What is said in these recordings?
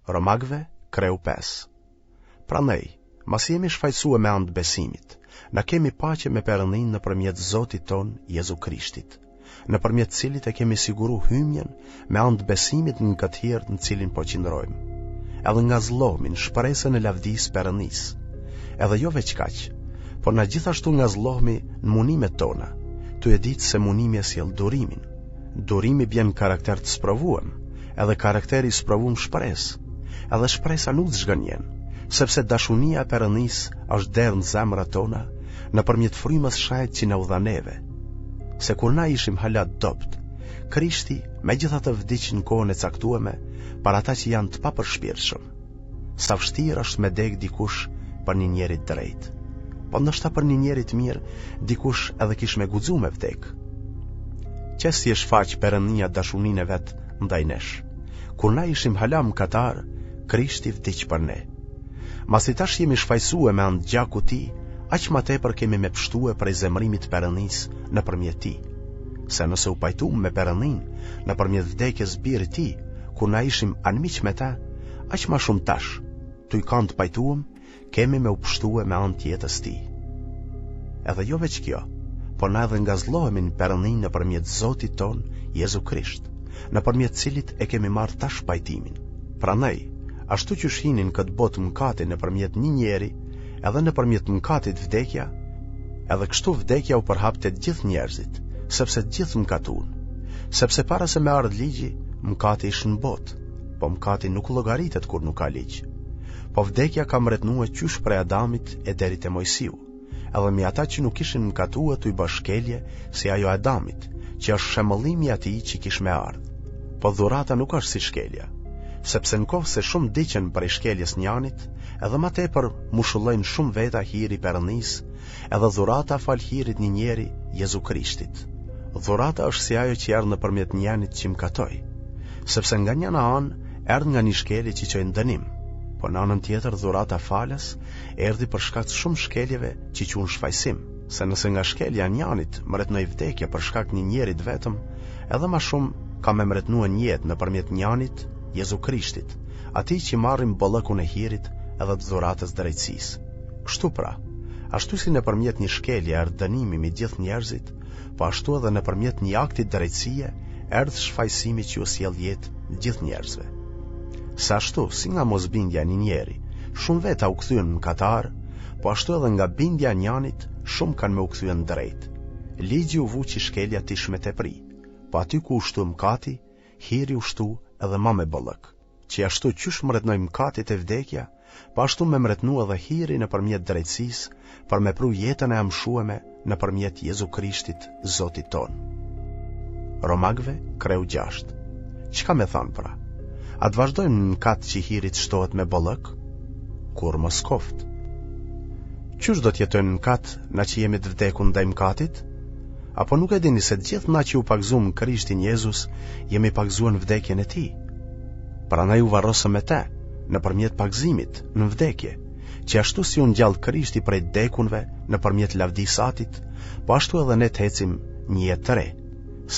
Romakëve, kreu 5. Prandaj, masi jemi shfaqësuar me anë të besimit, na kemi paqe me Perëndin nëpërmjet Zotit ton Jezu Krishtit, nëpërmjet cilit e kemi siguru hymjen me anë të besimit në këtë hir në cilin po qëndrojmë. Edhe nga zllohemi në shpresën e lavdisë Perëndis. Edhe jo veç kaq, por na gjithashtu nga zllohemi në munimet tona, tu e ditë se munimi e sjell durimin. Durimi bjen karakter të sprovuar, edhe karakteri i sprovuar shpresë. Edhe shpresa nuk zhgënjen, sepse dashunia e Perëndis është derë në zemrat tona nëpërmjet frymës shajt që na u dha neve. Se kur na ishim hala dopt, Krishti megjithatë vdiq në kohën e caktuar për ata që janë të papërshpirtshëm. Sa vështirë është me dek dikush për një njeri të drejtë. Po ndoshta për një njeri të mirë, dikush edhe kish me guxu me vdek. Qësi e shfaq Perëndia dashurinë e vet ndaj nesh. Kur na ishim hala mëkatar, Krishti vdiq për ne. Masi tash jemi shfaqësuar me anë të gjakut të tij, aq më tepër kemi me pështue prej zemrimit të Perëndis nëpërmjet tij. Se nëse u pajtuam me Perëndin nëpërmjet vdekjes birit të tij, kur na ishim anëmiq me ta, aq më shumë tash, tu i kanë të pajtuam, kemi me u pështue me anë të jetës tij. Edhe jo veç kjo, por na edhe ngazllohemi në Perëndin nëpërmjet Zotit ton Jezu Krisht, nëpërmjet cilit e kemi marrë tash pajtimin. Prandaj, ashtu që shihnin këtë botë mëkatin nëpërmjet një njeri, edhe nëpërmjet mëkatit vdekja, edhe kështu vdekja u përhap te gjithë njerëzit, sepse gjithë mëkatuan. Sepse para se me ardh ligji, mëkati ishte në botë, po mëkati nuk llogaritet kur nuk ka ligj. Po vdekja ka mbretnuar qysh prej Adamit e deri te Mojsiu, edhe me ata që nuk ishin mëkatuar tu i bësh shkelje si ajo Adamit, që është shembullimi i atij që kish me ardh. Po dhurata nuk është si shkelja, sepse në kohë se shumë diqen për i shkeljes njanit, edhe më tepër mushullojnë shumë veta hiri Perëndis, edhe dhurata fal hirit një njeri, Jezu Krishtit. Dhurata është si ajo që erdh nëpërmjet njanit që mëkatoi, sepse nga njëna anë erdh nga një shkelje që çoi në dënim, po në anën tjetër dhurata falës erdhi për shkak të shumë shkeljeve që quhen shfaqsim, se nëse nga shkelja e njanit mbretnoi vdekja për shkak një njerit vetëm, edhe më shumë ka me mbretnuar një jetë nëpërmjet njanit, Jezu Krishtit, atij që marrim bollëkun e hirit edhe të dhuratës drejtësisë. Kështu pra, ashtu si nëpërmjet një shkelje erdh dënimi me gjithë njerëzit, po ashtu edhe nëpërmjet një akti drejtësie erdh shfaqësimi që u sjell jetë gjithë njerëzve. Sa ashtu si nga mosbindja një njeri, shumë veta u kthyen mëkatar, po ashtu edhe nga bindja e njanit, shumë kanë me u kthyen drejt. Ligji u vuçi shkelja tish me tepri, po aty ku u shtu mëkati, hiri u shtu edhe më me bollëk. Që ashtu qysh mbretnoi mëkatit e vdekja, po ashtu me mbretnu edhe hiri nëpërmjet drejtësisë, për me pru jetën e amshueme nëpërmjet Jezu Krishtit, Zotit ton. Romakëve, kreu 6. Çka me thon pra? A të vazhdojmë në mëkat që hirit shtohet me bollëk? Kur mos koft. Qysh do të jetojmë në mëkat na që jemi të vdekur ndaj mëkatit? Apo nuk e dini se të gjithë na që u pagzuam Krishtin Jezus, jemi pagzuar në vdekjen e tij? Prandaj u varrosëm me te, nëpërmjet pagzimit në vdekje, që ashtu si u ngjall Krishti prej të vdekunve nëpërmjet lavdisë atit, po ashtu edhe ne të ecim një jetë të re,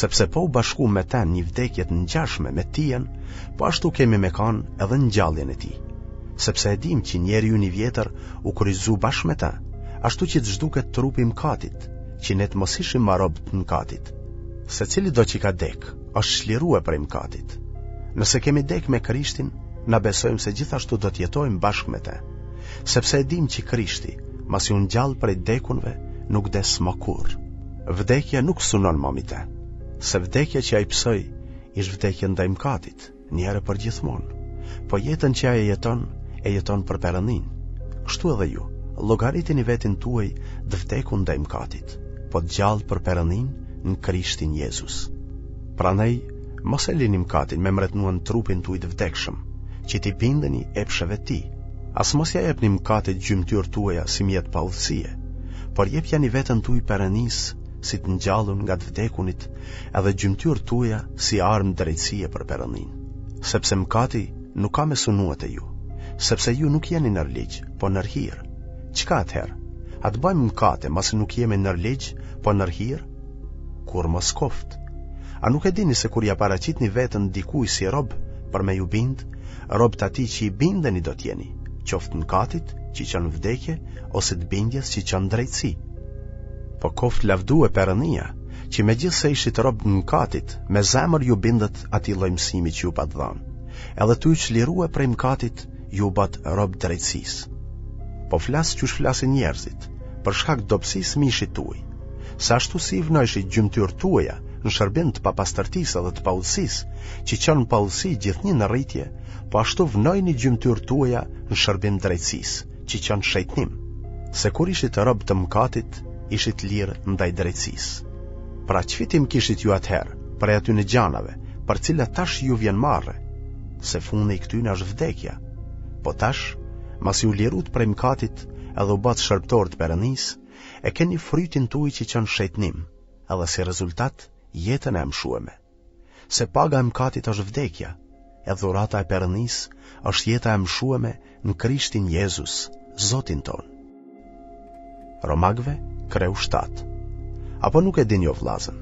sepse po u bashku me te një vdekje të ngjashme me tijen, po ashtu kemi me kanë edhe ngjalljen e tij. Sepse e dim që njeriu i vjetër u kryqëzu bashkë me ta, ashtu që të zhduket trupi i mëkatit, që ne të mos ishim marrë të mëkatit. Secili do që ka dek, është çliruar prej mëkatit. Nëse kemi dek me Krishtin, na besojmë se gjithashtu do të jetojmë bashkë me te, sepse e dim që Krishti, masi u ngjall prej dekunve, nuk des më kurrë. Vdekja nuk sunon më mbi te, se vdekja që ai psoi ish vdekja ndaj mëkatit, një herë për gjithmonë. Po jetën që ai e jeton për Perëndin. Kështu edhe ju, llogaritini vetin tuaj të vdekur ndaj mëkatit, po të gjallë për Perëndin në Krishtin Jezus. Prandaj, mos e lini mëkatin me mbretnuan trupin tuaj të vdekshëm, që t'i bindeni epsheve të tij. As mos ja jepni mëkatit gjymtyrë tuaja si mjet pa udhësie, por jepjani veten tuaj Perëndis si të ngjallur nga të vdekunit, edhe gjymtyrë tuaja si armë drejtësie për Perëndin. Sepse mëkati nuk ka me sunuat e ju, sepse ju nuk jeni nër ligj, po nër hir. Çka atëherë? A të bëjmë mëkate masi nuk jemi nër ligj, po nër hir? Kur mos koft. A nuk e dini se kur ja paraqitni veten dikujt si rob, për me ju bind, robët atij që i bindeni do t'jeni, qoftë mëkatit që qënë vdekje, ose të bindjes që qënë drejtësi. Po koft lavdu e Perëndia, që me gjithë se ishit robë në mëkatit, me zemër ju bindët ati lloj mësimi që ju pat dhanë, edhe tu i çlirue prej mëkatit, ju bat robë drejtësis. Po flasë që flasin njerëzit, për shkak dobësisë mishit tuaj, sa ashtu si vnojshit gjymtyr tuaja në shërbim të papastërtisë dhe të paudhësisë, që qënë paudhësi gjithnjë në rritje, po ashtu vnojni gjymtyr tuaja në shërbim drejtësisë, që qënë shejtnim, se kur ishit robë të mëkatit, ishit lirë ndaj drejtësisë. Pra çfitim kishit ju atëherë, për aty në gjanave, për cilat tash ju vjen marrë, se fundi i këtyne është vdekja. Po tash, mas ju lirut prej mëkatit edhe u bat shërbëtor të Perëndisë, e keni frytin tuaj që qënë shejtnim, edhe si rezultat jetën e mshueme. Se paga e mëkatit është vdekja, e dhurata e Perëndisë është jeta e mshueme në Krishtin Jezus, Zotin ton. Romagve, kreu 7. Apo nuk e din jo vllazën,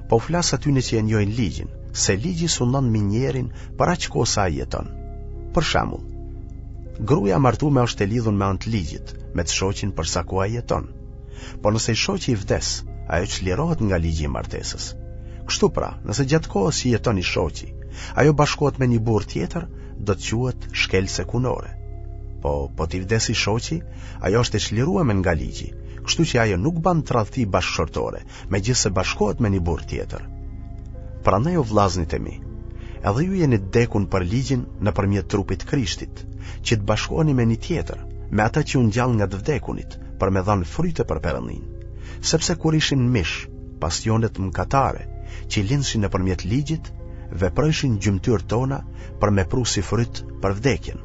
po flas atyne që e njohin ligjin, se ligji sunon minjerin për aq kohë sa ai jeton. Për shembull, gruaja martume është e lidhur me anë të ligjit, me të shoqin për sa kohë ai jeton. Po nëse i shoqi i vdes, ajo çlirohet nga ligji i martesës. Kështu pra, nëse gjatë kohës që jeton i shoqi, ajo bashkohet me një burr tjetër, do të quhet shkelse kunore. Po t'i vdesi shoqi, ajo është e çliruar nga ligji, kështu që ajo nuk ban tradhti bashkëshortore, megjithëse bashkohet me një burr tjetër. Prandaj o vllazënit e mi, edhe ju jeni të dekun për ligjin nëpërmjet trupit të Krishtit, që të bashkoheni me një tjetër, me ata që u ngjall nga të vdekunit, për me dhënë fryte për Perëndin. Sepse kur ishin mish, pasionet mëkatare, që lindshin nëpërmjet ligjit, veprojshin gjymtyr tona për me pru si fryt për vdekjen.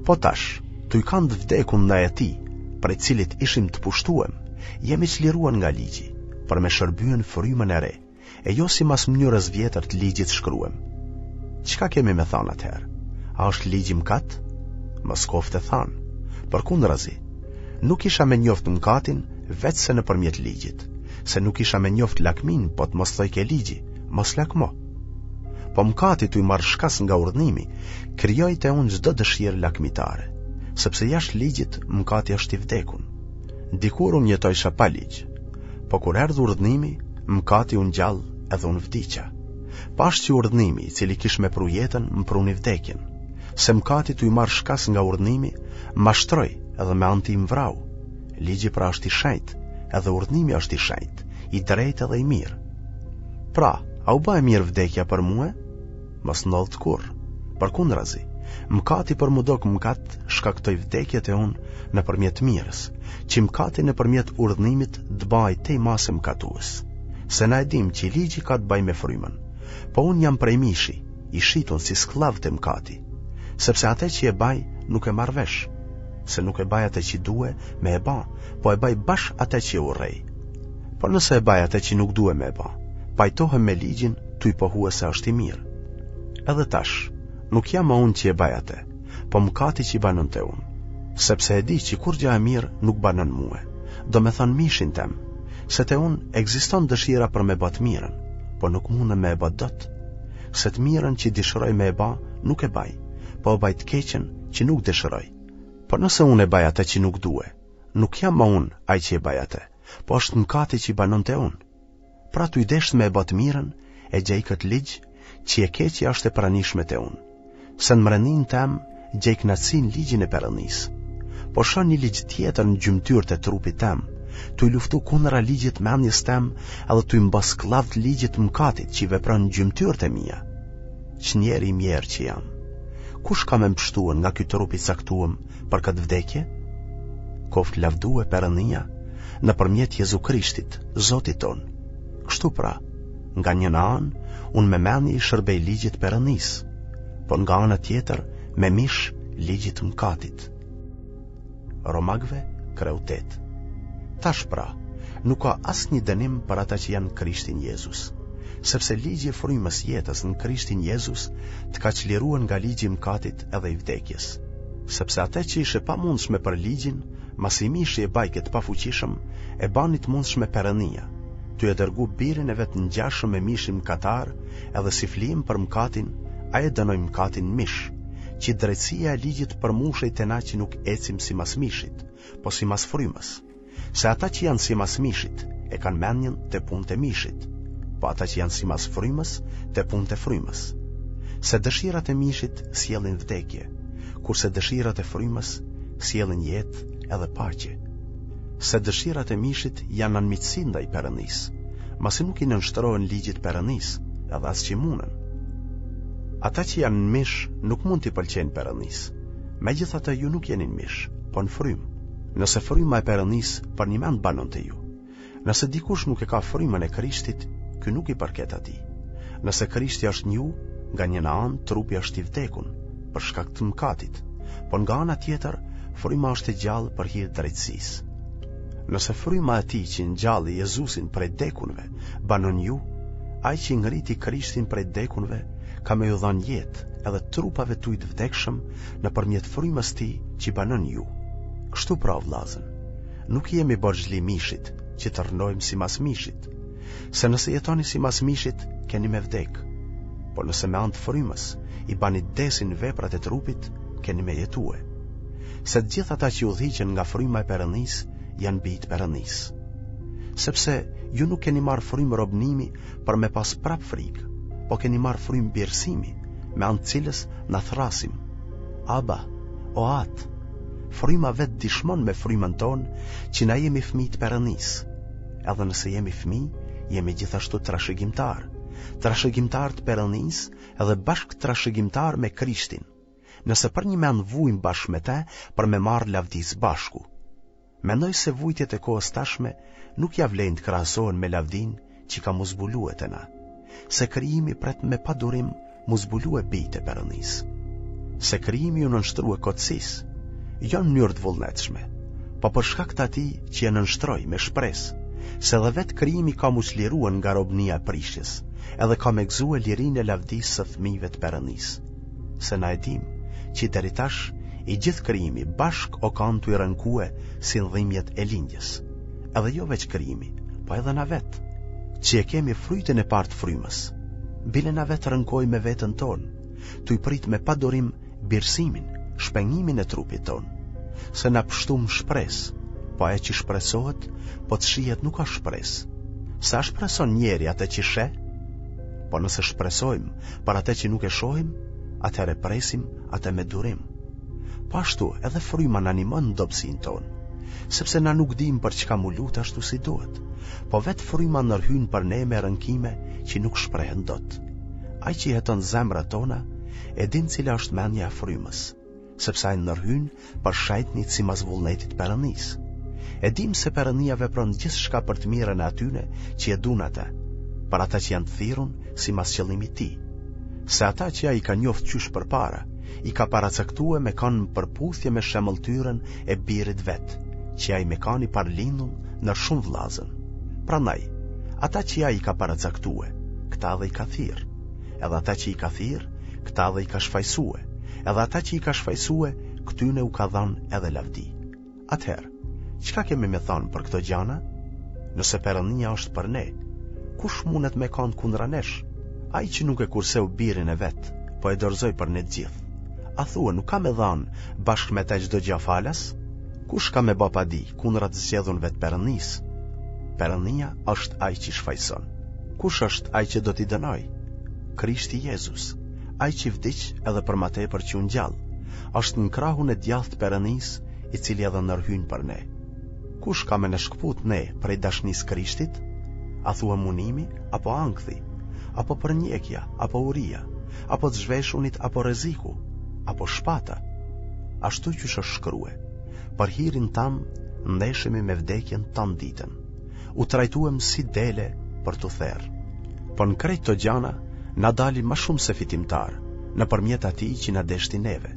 Po tash, tu i kanë të vdekun ndaj atij, prej cilit ishim të pushtuem, jemi çliruar nga ligji, për me shërbyen frymën e re, e jo si mas mënyrës vjetër të ligjit shkruem. Çka kemi me thënë atëherë? A është ligji mëkat? Mos kofte thanë. Përkundrazi, nuk isha me njoft mëkatin vetë se nëpërmjet ligjit, se nuk isha me njoft lakmin, po të mos thoj ke ligji, mos lakmo. Po mëkati tu i marr shkas nga urdhnimi, krijoi te unë çdo dëshirë lakmitare, sepse jashtë ligjit mëkati është i vdekun. Dikur unë jetojsha pa ligj, po kur erdhi urdhnimi, mëkati u ngjall edhe unë vdiqa. Pash që urdhnimi, i cili kish me pru jetën, më pruni vdekjen. Se mëkati tu i marr shkas nga urdhnimi, mashtroi edhe me anë tim vrau. Ligji pra është i shenjtë, edhe urdhnimi është i shenjtë, i drejtë edhe i mirë. Pra, a u bë e mirë vdekja për mua? Mos ndodh kurrë. Përkundrazi, mëkati për mudok mëkat shkaktoi vdekjet e unë nëpërmjet mirës, që mëkati nëpërmjet urdhnimit të bëj tej masë mëkatues. Se na e dim që ligji ka të bëj me frymën, po unë jam prej mishi, i shitur si skllav të mëkati, sepse atë që e baj nuk e marr vesh, se nuk e baj atë që due me e ba, po e baj bash atë që e urrej. Por nëse e baj atë që nuk due me e ba, pajtohem me ligjin tu i pohua se është i mirë. Edhe tash, nuk jam më unë që e baj atë, po mëkati që i banon te unë, sepse e di që kur gjë e mirë nuk banon mua, do me thënë mishin tem, se te unë ekziston dëshira për me bat mirën, po nuk mundem me e bat dot, se të mirën që dëshiroj me e ba, nuk e baj, po e baj të keqen që nuk dëshiroj. Por nëse unë e baj atë që nuk due, nuk jam më unë ai që e baj atë, po është mëkati që i banon te unë. Pra tu i desh me e bat mirën, e gjej këtë ligj, që e keqja është e pranishme te unë, se në mrenin tem gjej knatësin ligjin e Perëndisë. Po shoh një ligj tjetër në gjymtyrët e trupit tem, tu i luftu kundra ligjit mendjes tem, edhe tu i mbas skllav të ligjit mëkatit që i vepron në gjymtyrët e mia. Ç'njeri i mirë që jam. Kush ka më mbështuar nga ky trup i caktuar për këtë vdekje? Koft lavdue Perëndia nëpërmjet Jezu Krishtit, Zotit ton. Kështu pra, nga një anë, unë me mendje i shërbej ligjit Perëndisë, por nga ana tjetër me mish ligjit mëkatit. Romagve, kreu 8. Tash pra, nuk ka asnjë dënim për ata që janë në Krishtin Jezus, sepse ligji i frymës jetës në Krishtin Jezus të ka çliruar nga ligji i mëkatit edhe i vdekjes. Sepse atë që ishe pa mundshme për ligjin, masi mishi e bajket pa fuqishëm, e bani të mundshme Perëndia, ty e dërgu birin e vetë ngjashëm me mishin mëkatar, edhe si flim për mëkatin, a e dënoj mëkatin mish, që drejtësia e ligjit përmushej te na që nuk ecim si mas mishit, po si mas frymës. Se ata që janë si mas mishit e kanë mendjen te punët e mishit, po ata që janë si mas frymës te punët e frymës. Se dëshirat e mishit sjellin vdekje, kurse dëshirat e frymës sjellin jetë edhe paqe. Se dëshirat e mishit janë anëmitësi ndaj Perëndisë, masi nuk i nënshtrohen ligjit Perëndisë, edhe as që munën. Ata që janë në mish nuk mund t'i pëlqejnë Perëndisë. Megjithatë ju nuk jeni në mish, po në frymë. Nëse fryma e Perëndisë për një mend banon te ju. Nëse dikush nuk e ka frymën e Krishtit, ky nuk i përket atij. Nëse Krishti është në ju, nga një anë trupi është i vdekun për shkak të mëkatit, por nga ana tjetër fryma është e gjallë për hir të drejtësisë. Nëse fryma e tij që ngjalli Jezusin prej dekunve banon ju, ai që ngriti Krishtin prej dekunve ka me ju dhënë jetë edhe trupave tuaj të vdekshëm nëpërmjet frymës tij që banon ju. Kështu pra vllazën, nuk jemi borxhli mishit që të rënojmë si mas mishit, se nëse jetoni si mas mishit, keni me vdek, por nëse me anë të frymës i bani desin veprat e trupit, keni me jetue. Se të gjithë ata që udhëhiqen nga fryma e Perëndisë janë bijtë Perëndisë. Sepse ju nuk keni marrë frymë robnimi për me pas prap frikë, po keni marrë frymë birësimi, me anë të cilës na thrasim: Aba, o Atë. Fryma vetë dishmon me frymën tonë që na jemi fëmijë të Perëndisë. Edhe nëse jemi fëmijë, jemi gjithashtu trashëgimtar të Perëndisë edhe bashkë trashëgimtar me Krishtin. Nëse për një mend vujmë bashkë me te për me marrë lavdis bashku. Mendoj se vujtjet e kohës tashme nuk ja vlen të krahasohen me lavdin që ka mu zbuluar te na. Se krijimi pret me padurim mu zbuluar bijtë e Perëndisë. Se krijimi ju nënshtrua kotësisë, jo në mënyrë të vullnetshme, po për shkak të atij që e nënshtroi me shpresë, se edhe vetë krijimi ka mu çliruar nga robnia e prishjes, edhe ka me gëzuar lirinë e lavdisë së fëmijëve të Perëndisë. Se na e dim që deri tash i gjithë krijimi bashk o kanë të i rënkue si ndhimjet e lindjes. Edhe jo veç krijimi, po edhe na vetë, që e kemi frytën e parë të frymës, bile na vetë rënkoj me veten tonë, të i prit me padurim birësimin, shpengimin e trupit tonë, se na pështum shpresë, po e që shpresohet, po të shihet nuk ka shpresë. Sa shpreson njeri atë që sheh? Po nëse shpresojmë për atë që nuk e shohim, atëherë presim atë me durim. Po ashtu edhe fryma na animon në dobësinë tonë, sepse na nuk dim për çka mu lut ashtu si duhet, po vetë fryma ndërhyn për ne me rënkime që nuk shprehen dot. Ai që jeton zemrat tona e din cila është mendja e frymës, sepse ai ndërhyn për shajtnit si mas vullnetit Perëndisë. E dim se Perëndia vepron gjithçka për të mirën e atyne që e duan atë, për ata që janë të thirrur si mas qëllimit të tij. Se ata që ai ka njoftë qysh përpara, i ka paracaktuar me kanë në përputhje me shembulltyrën e birit vet, që ai me kanë i parlindun në shumë vllazën. Prandaj, ata që ai ka paracaktuar, këta dhe i ka thirr. Edhe ata që i ka thirr, këta dhe i ka shfaqsue. Edhe ata që i ka shfaqsue, këtyne u ka dhënë edhe lavdi. Atëherë, çka kemi me thonë për këto gjana? Nëse Perëndia është për ne, kush mundet me kanë kundra nesh? Ai që nuk e kurseu birin e vet, po e dorëzoi për ne të gjithë. A thua nuk ka me dhanë bashkë me te çdo gjë falas? Kush ka me bë pa di kundra të zgjedhunve të Perëndisë? Perëndia është ai që shfaqson. Kush është ai që do t'i dënoj? Krishti Jezus, ai që vdiq edhe për më tepër që u ngjall, është në krahun e djathtë të Perëndisë, i cili edhe ndërhyn për ne. Kush ka me në shkput ne prej dashnisë Krishtit? A thua munimi apo ankthi, apo përnjekja, apo uria, apo të zhveshunit, apo rreziku, apo shpata? Ashtu që është shkruar: për hirin tam ndeshemi me vdekjen tan ditën, u trajtuam si dele për të therr. Po në krejt të gjana na dali më shumë se fitimtar, nëpërmjet atij që na deshti neve.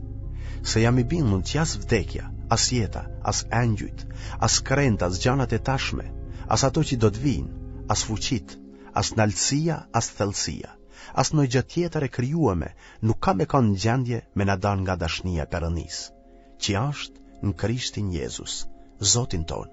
Se jam i bindur që as vdekja, as jeta, as engjujt, as krent, as gjanat e tashme, as ato që do të vinë, as fuqit, as naltësia, as thellësia, as ndonjë gjë tjetër e krijuame, nuk ka me kanë gjendje me na dalë nga dashnia e Perëndisë, që është në Krishtin Jezus, Zotin ton.